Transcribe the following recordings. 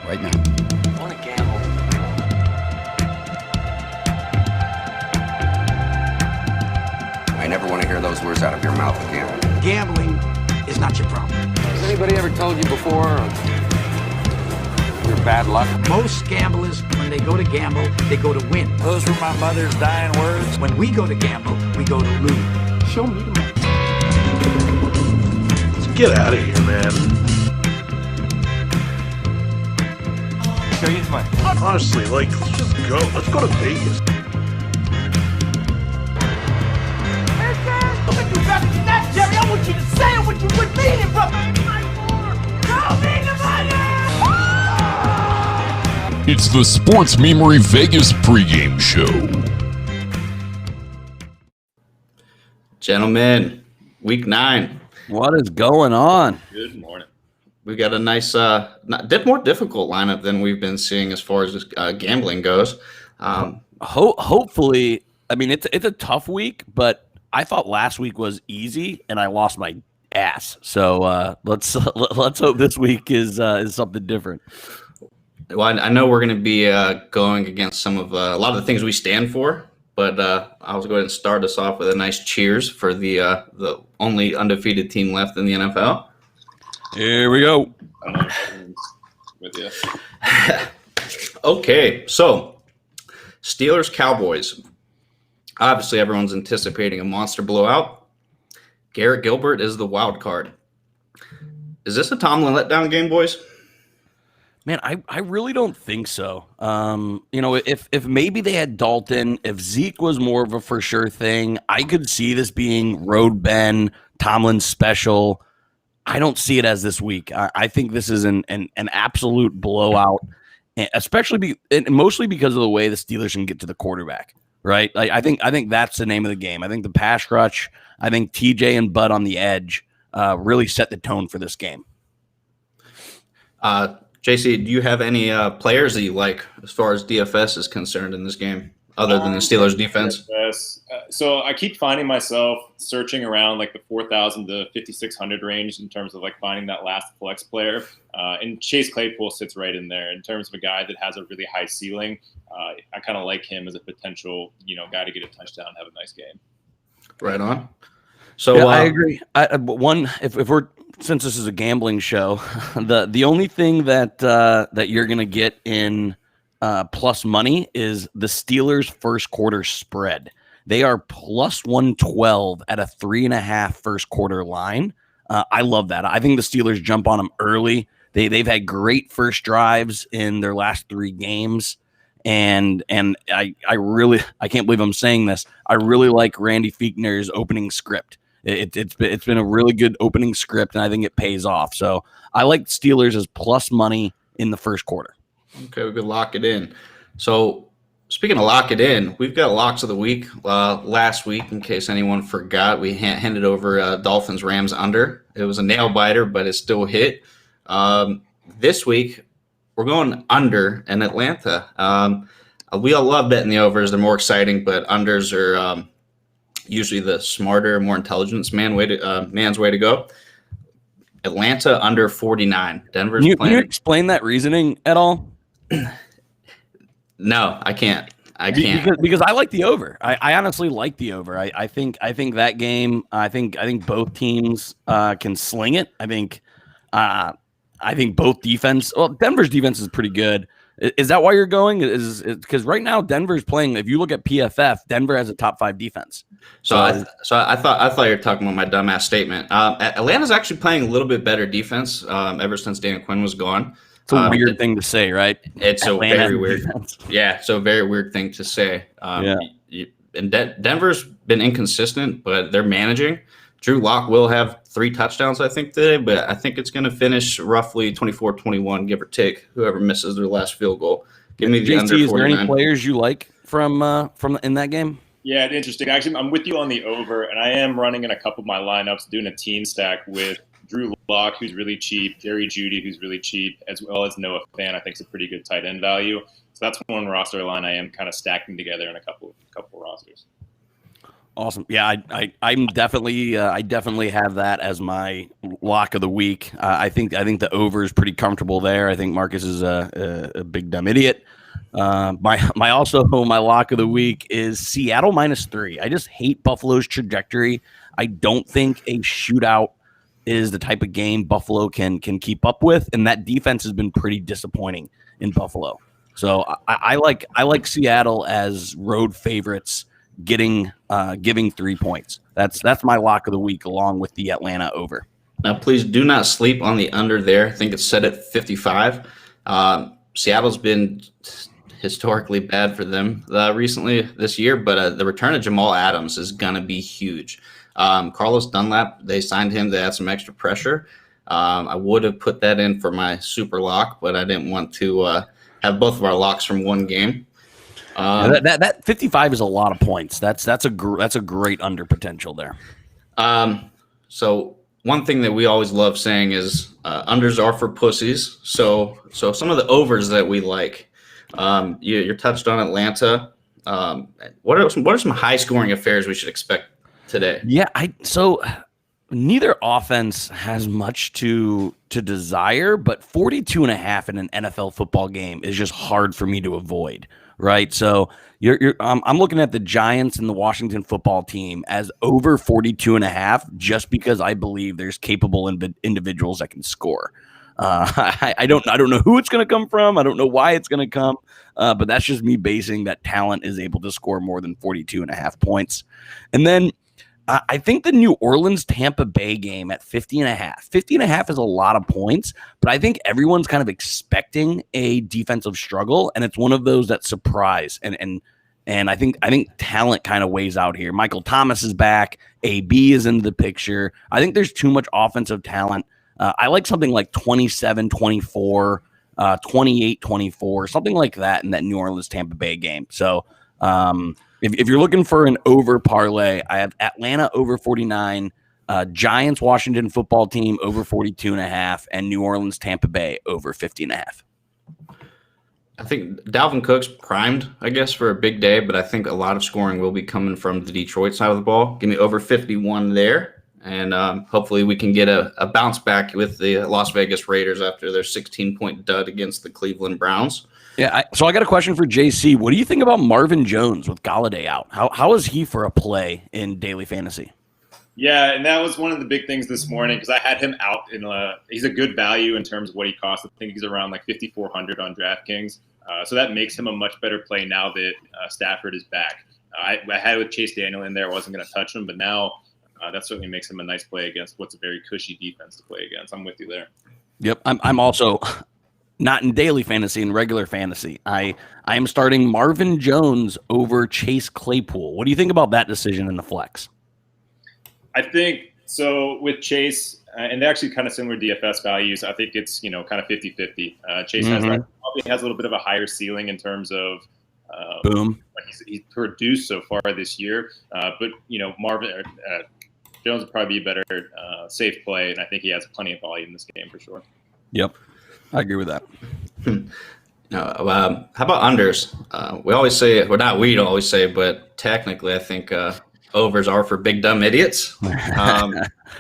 right now. I want to gamble. I never want to hear those words out of your mouth again. Gambling is not your problem. Has anybody ever told you before you're bad luck? Most gamblers, when they go to gamble, they go to win. Those were my mother's dying words. When we go to gamble, we go to lose. Show me the money. Let's get out of here, man. Show you the money. Honestly, let's just go. Let's go to Vegas. Jerry, I want you to say what you would mean it, brother. Show me the money! It's the Sports Memery Vegas pregame show. Gentlemen, week 9. What is going on? Good morning. We've got a nice, more difficult lineup than we've been seeing as far as gambling goes. Hopefully, I mean, it's a tough week, but I thought last week was easy, and I lost my ass. So let's hope this week is something different. Well, I know we're going to be going against some of a lot of the things we stand for, but I'll go ahead and start us off with a nice cheers for the only undefeated team left in the NFL. Here we go. With you. Okay, so Steelers Cowboys. Obviously, everyone's anticipating a monster blowout. Garrett Gilbert is the wild card. Is this a Tomlin letdown game, boys? Man, I really don't think so. If maybe they had Dalton, if Zeke was more of a for sure thing, I could see this being Road Ben, Tomlin's special. I don't see it as this week. I think this is an absolute blowout, especially mostly because of the way the Steelers can get to the quarterback. Right, I think that's the name of the game. I think the pass rush, I think TJ and Bud on the edge really set the tone for this game. JC, do you have any players that you like as far as DFS is concerned in this game, other than the Steelers defense? So I keep finding myself searching around like the 4,000 to 5,600 range in terms of like finding that last flex player. And Chase Claypool sits right in there in terms of a guy that has a really high ceiling. I kind of like him as a potential, guy to get a touchdown and have a nice game. Right on. So yeah, I agree. If we're, since this is a gambling show, the only thing that you're gonna get in plus money is the Steelers' first quarter spread. They are plus 112 at a 3.5 first quarter line. I love that. I think the Steelers jump on them early. They've had great first drives in their last 3 games. And I can't believe I'm saying this. I really like Randy Fichtner's opening script. It's been a really good opening script, and I think it pays off. So I like Steelers as plus money in the first quarter. Okay, we could lock it in. So speaking of lock it in, we've got locks of the week. Last week, in case anyone forgot, we handed over Dolphins Rams under. It was a nail biter, but it still hit. This week, we're going under in Atlanta. We all love betting the overs. They're more exciting, but unders are usually the smarter, more intelligent man's way to go. Atlanta under 49. Denver's playing. Can you explain that reasoning at all? No, I can't. Because I like the over. I honestly like the over. I think that game. I think both teams can sling it. I think both defense. Well, Denver's defense is pretty good. Is that why you're going? Is because right now Denver's playing. If you look at PFF, Denver has a top 5 defense. So I thought you were talking about my dumbass statement. Atlanta's actually playing a little bit better defense ever since Dan Quinn was gone. It's a weird thing to say, right? It's Atlanta a very weird. defense. Yeah, so a very weird thing to say. And Denver's been inconsistent, but they're managing. Drew Lock will have 3 touchdowns, I think, today, but I think it's going to finish roughly 24-21, give or take, whoever misses their last field goal. Give me the under 49. Is there any players you like from in that game? Yeah, interesting. Actually, I'm with you on the over, and I am running in a couple of my lineups, doing a team stack with Drew Lock, who's really cheap, Jerry Jeudy, who's really cheap, as well as Noah Fan, I think is a pretty good tight end value. So that's one roster line I am kind of stacking together in a couple rosters. Awesome. Yeah, I'm definitely I definitely have that as my lock of the week. I think the over is pretty comfortable there. I think Marcus is a big dumb idiot. My lock of the week is Seattle -3. I just hate Buffalo's trajectory. I don't think a shootout is the type of game Buffalo can keep up with, and that defense has been pretty disappointing in Buffalo. So I like Seattle as road favorites, giving 3 points. That's my lock of the week, along with the Atlanta over. Now, please do not sleep on the under there. I think it's set at 55. Seattle's been historically bad for them recently this year, but the return of Jamal Adams is going to be huge. Carlos Dunlap, they signed him to add some extra pressure. I would have put that in for my super lock, but I didn't want to have both of our locks from one game. That 55 is a lot of points. That's a great under potential there. So one thing that we always love saying is unders are for pussies. So some of the overs that we like, you're touched on Atlanta. What are some high scoring affairs we should expect today? Yeah, so neither offense has much to desire, but 42.5 in an NFL football game is just hard for me to avoid, right? So I'm looking at the Giants and the Washington football team as over 42.5, just because I believe there's capable individuals that can score. I don't know who it's going to come from. I don't know why it's going to come, but that's just me basing that talent is able to score more than 42.5 points. And then I think the New Orleans Tampa Bay game at 50.5. 50.5 is a lot of points, but I think everyone's kind of expecting a defensive struggle, and it's one of those that surprise. And I think talent kind of weighs out here. Michael Thomas is back. AB is in the picture. I think there's too much offensive talent. I like something like 27-24, 28-24, something like that in that New Orleans Tampa Bay game. So if you're looking for an over parlay, I have Atlanta over 49, Giants Washington football team over 42.5, and New Orleans Tampa Bay over 50.5. I think Dalvin Cook's primed, I guess, for a big day, but I think a lot of scoring will be coming from the Detroit side of the ball. Give me over 51 there, and hopefully we can get a bounce back with the Las Vegas Raiders after their 16-point dud against the Cleveland Browns. Yeah, so I got a question for JC. What do you think about Marvin Jones with Galladay out? How is he for a play in daily fantasy? Yeah, and that was one of the big things this morning because I had him out he's a good value in terms of what he costs. I think he's around like 5,400 on DraftKings. So that makes him a much better play now that Stafford is back. I had with Chase Daniel in there. I wasn't going to touch him, but now that certainly makes him a nice play against what's a very cushy defense to play against. I'm with you there. Yep, I'm also not in daily fantasy, in regular fantasy. I am starting Marvin Jones over Chase Claypool. What do you think about that decision in the flex? I think so with Chase, and they're actually kind of similar DFS values. I think it's, kind of 50-50. Chase probably has a little bit of a higher ceiling in terms of Boom. what he's produced so far this year. But, Marvin Jones would probably be a better safe play, and I think he has plenty of volume in this game for sure. Yep, I agree with that. How about unders? We always say, well, not we always say, but technically I think overs are for big dumb idiots.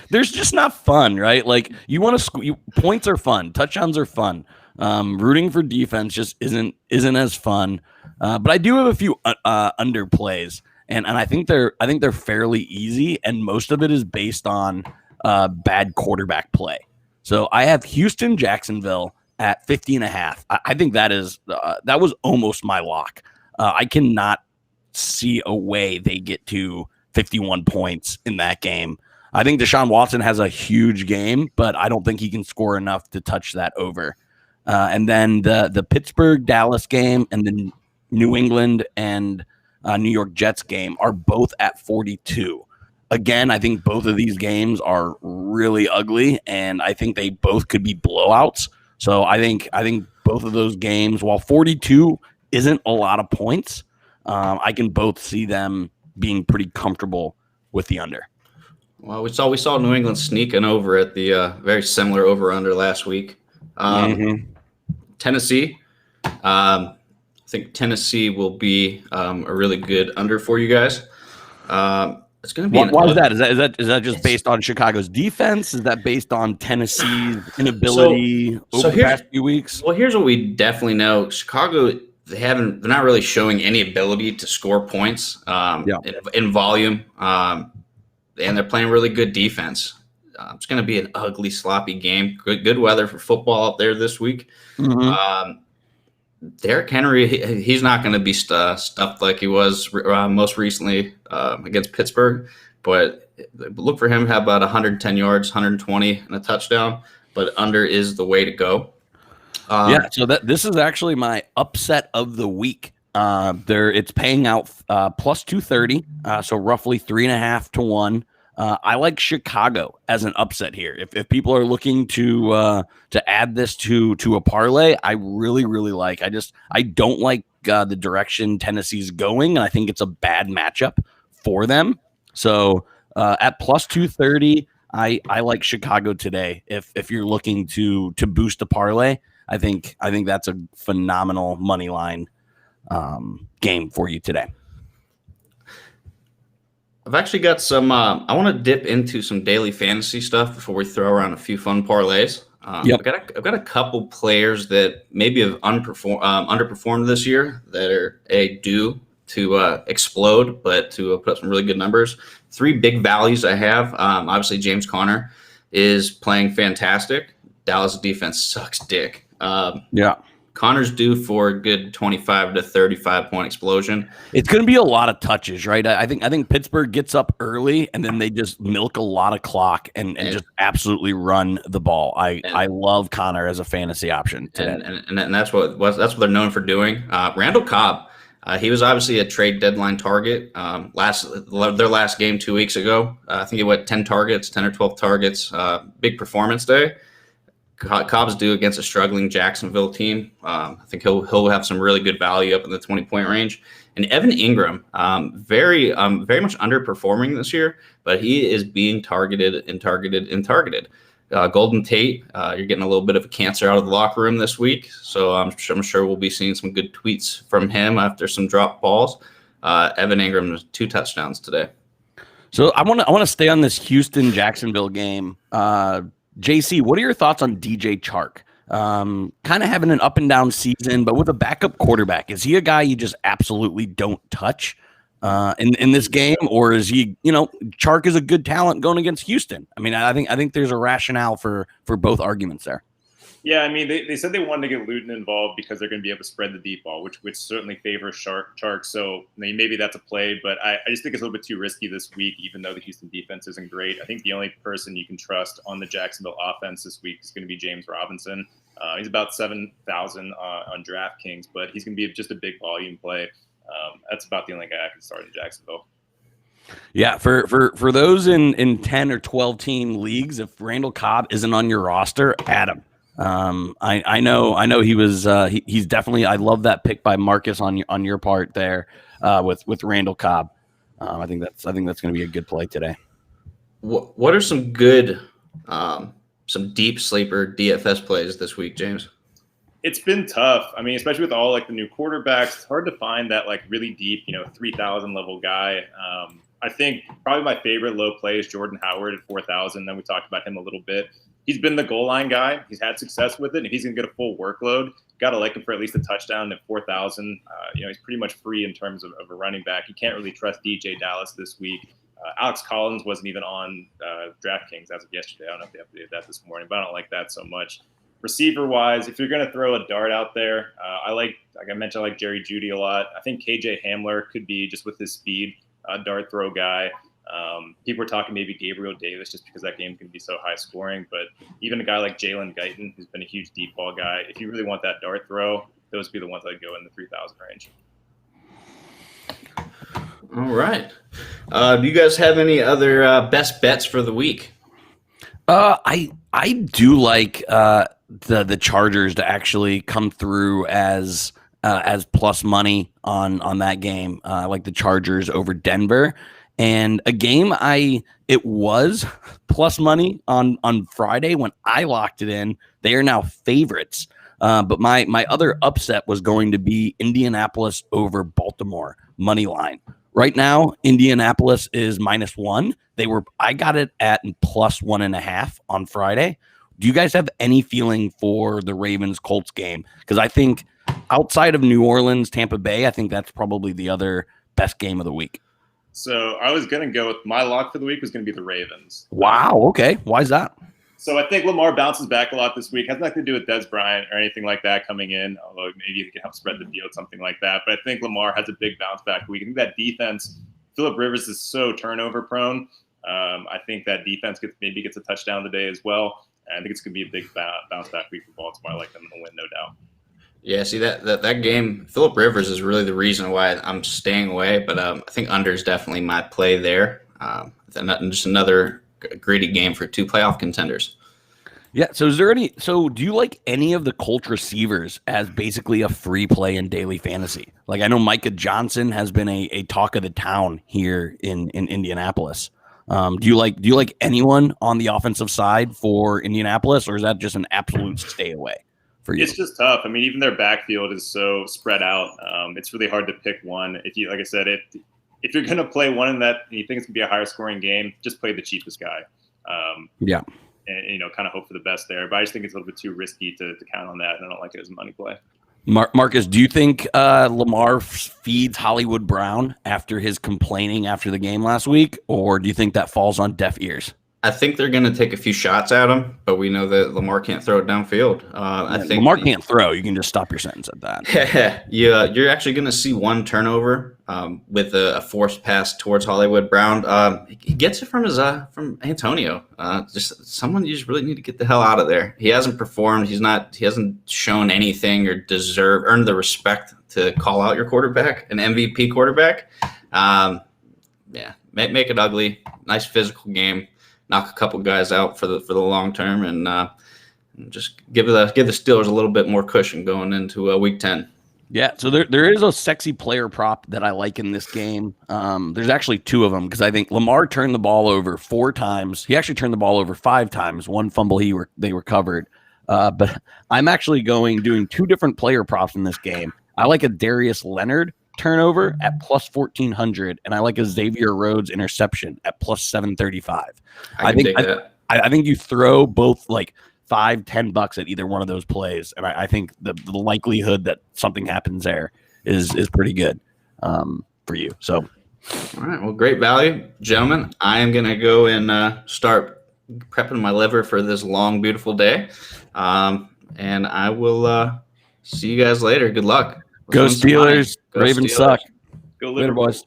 There's just not fun, right? Like you want to points are fun, touchdowns are fun. Rooting for defense just isn't as fun. But I do have a few under plays, and I think they're fairly easy, and most of it is based on bad quarterback play. So I have Houston Jacksonville at 50.5. I think that was almost my lock. I cannot see a way they get to 51 points in that game. I think Deshaun Watson has a huge game, but I don't think he can score enough to touch that over. And then the Pittsburgh-Dallas game and the New England and New York Jets game are both at 42. Again, I think both of these games are really ugly, and I think they both could be blowouts. So I think both of those games, while 42 isn't a lot of points, I can both see them being pretty comfortable with the under. Well, we saw New England sneaking over at the very similar over-under last week. Tennessee, I think Tennessee will be a really good under for you guys. It's going to be Why is that? Is that just based on Chicago's defense? Is that based on Tennessee's inability over the past few weeks? Well, here's what we definitely know: Chicago, they're not really showing any ability to score points in volume, and they're playing really good defense. It's going to be an ugly, sloppy game. Good weather for football out there this week. Mm-hmm. Derrick Henry, he's not going to be stuffed like he was most recently against Pittsburgh, but look for him to have about 110 yards, 120, and a touchdown, but under is the way to go. So this is actually my upset of the week. It's paying out plus 230, so roughly 3.5 to 1. I like Chicago as an upset here. If people are looking to add this to a parlay, I really like. I don't like the direction Tennessee's going, and I think it's a bad matchup for them. So at plus 230, I like Chicago today. If you're looking to boost a parlay, I think that's a phenomenal money line game for you today. I've actually got some. I want to dip into some daily fantasy stuff before we throw around a few fun parlays. I've got a couple players that maybe have underperformed this year that are due to explode, but to put up some really good numbers. 3 big values I have. Obviously, James Conner is playing fantastic. Dallas defense sucks dick. Connor's due for a good 25 to 35 point explosion. It's going to be a lot of touches, right? I think Pittsburgh gets up early and then they just milk a lot of clock and just absolutely run the ball. I love Connor as a fantasy option today. And that's what they're known for doing. Randall Cobb, he was obviously a trade deadline target. Their last game 2 weeks ago, I think he went 10 or 12 targets. Big performance day. Cobb's due against a struggling Jacksonville team. I think he'll have some really good value up in the 20-point range. And Evan Ingram, very much underperforming this year, but he is being targeted. Golden Tate, you're getting a little bit of a cancer out of the locker room this week, so I'm sure we'll be seeing some good tweets from him after some dropped balls. Evan Ingram 2 touchdowns today. So I want to stay on this Houston-Jacksonville game. JC, what are your thoughts on DJ Chark? Kind of having an up and down season, but with a backup quarterback, is he a guy you just absolutely don't touch in this game, or is he? Chark is a good talent going against Houston. I mean, I think there's a rationale for both arguments there. Yeah, I mean, they said they wanted to get Luton involved because they're going to be able to spread the deep ball, which certainly favors Chark. So maybe that's a play, but I just think it's a little bit too risky this week, even though the Houston defense isn't great. I think the only person you can trust on the Jacksonville offense this week is going to be James Robinson. He's about 7,000 on DraftKings, but he's going to be just a big volume play. That's about the only guy I can start in Jacksonville. Yeah, for those in 10 or 12 team leagues, if Randall Cobb isn't on your roster, add him. I know he was he's definitely. I love that pick by Marcus on your part there with Randall Cobb. I think that's going to be a good play today. What are some good some deep sleeper DFS plays this week, James? It's been tough. I mean, especially with all the new quarterbacks, it's hard to find that really deep 3,000 level guy. I think probably my favorite low play is Jordan Howard at 4,000. Then we talked about him a little bit. He's been the goal line guy. He's had success with it. And if he's going to get a full workload, got to like him for at least a touchdown at 4,000. He's pretty much free in terms of a running back. You can't really trust DJ Dallas this week. Alex Collins wasn't even on DraftKings as of yesterday. I don't know if they updated that this morning, but I don't like that so much. Receiver-wise, if you're going to throw a dart out there, like I mentioned, I like Jerry Jeudy a lot. I think KJ Hamler could be, just with his speed, a dart throw guy. People are talking maybe Gabriel Davis just because that game can be so high scoring, but even a guy like Jalen Guyton, who's been a huge deep ball guy, if you really want that dart throw, those would be the ones I'd go in the 3,000 range. All right. Do you guys have any other best bets for the week? I do like the Chargers to actually come through as plus money on that game. I like the Chargers over Denver. And a game it was plus money on Friday when I locked it in. They are now favorites. But my other upset was going to be Indianapolis over Baltimore money line. Right now, Indianapolis is -1. I got it at +1.5 on Friday. Do you guys have any feeling for the Ravens Colts game? Because I think outside of New Orleans, Tampa Bay, I think that's probably the other best game of the week. So I was going to go with my lock for the week was going to be the Ravens. Wow. Okay. Why is that? So I think Lamar bounces back a lot this week. Has nothing to do with Des Bryant or anything like that coming in, although maybe he can help spread the field, something like that. But I think Lamar has a big bounce back week. I think that defense, Phillip Rivers is so turnover prone. I think that defense gets a touchdown today as well. And I think it's going to be a big bounce back week for Baltimore. I like them to win, no doubt. Yeah, see that game, Phillip Rivers is really the reason why I'm staying away. But I think under is definitely my play there. Just another greedy game for 2 playoff contenders. Yeah. So do you like any of the Colt receivers as basically a free play in daily fantasy? Like I know Micah Johnson has been a talk of the town here in Indianapolis. Do you like anyone on the offensive side for Indianapolis, or is that just an absolute stay away for you? It's just tough. I mean, even their backfield is so spread out. It's really hard to pick one. If you, like I said, if you're going to play one in that and you think it's going to be a higher scoring game, just play the cheapest guy. And kind of hope for the best there. But I just think it's a little bit too risky to count on that, and I don't like it as a money play. Marcus, do you think Lamar feeds Hollywood Brown after his complaining after the game last week, or do you think that falls on deaf ears? I think they're going to take a few shots at him, but we know that Lamar can't throw it downfield. I think Lamar can't throw. You can just stop your sentence at that. Yeah, you're actually going to see one turnover with a forced pass towards Hollywood Brown. He gets it from from Antonio. Just someone you just really need to get the hell out of there. He hasn't performed. He hasn't shown anything or earned the respect to call out your quarterback, an MVP quarterback. Make it ugly. Nice physical game. Knock a couple guys out for the long term, and just give the Steelers a little bit more cushion going into week 10. Yeah, so there is a sexy player prop that I like in this game. There's actually 2 of them because I think Lamar turned the ball over 4 times. He actually turned the ball over 5 times. One fumble they recovered. But I'm actually doing 2 different player props in this game. I like a Darius Leonard turnover at +1,400, and I like a Xavier Rhodes interception at +735. I think you throw both like $5-10 at either one of those plays, and I think the likelihood that something happens there is pretty good for you. So, all right, well, great value, gentlemen. I am gonna go and start prepping my liver for this long, beautiful day, and I will see you guys later. Good luck. Go Steelers. Ravens suck. Go Later, boys.